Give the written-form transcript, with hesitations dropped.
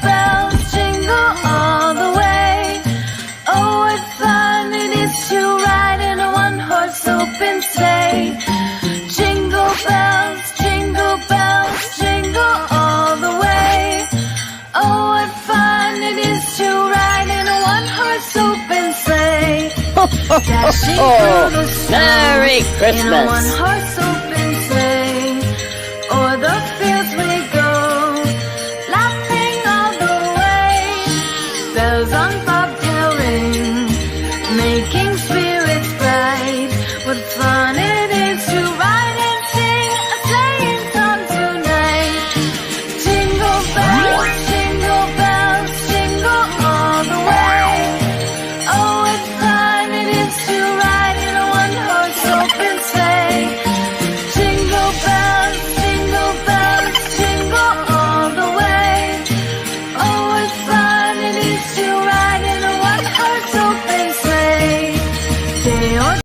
bells, jingle all the way. Oh, what fun it is to ride in a one-horse open sleigh. Jingle bells, jingle all the way. Oh, what fun it is to ride in a one-horse open sleigh. Dashing through the snow Merry in a Christmas! one-horse open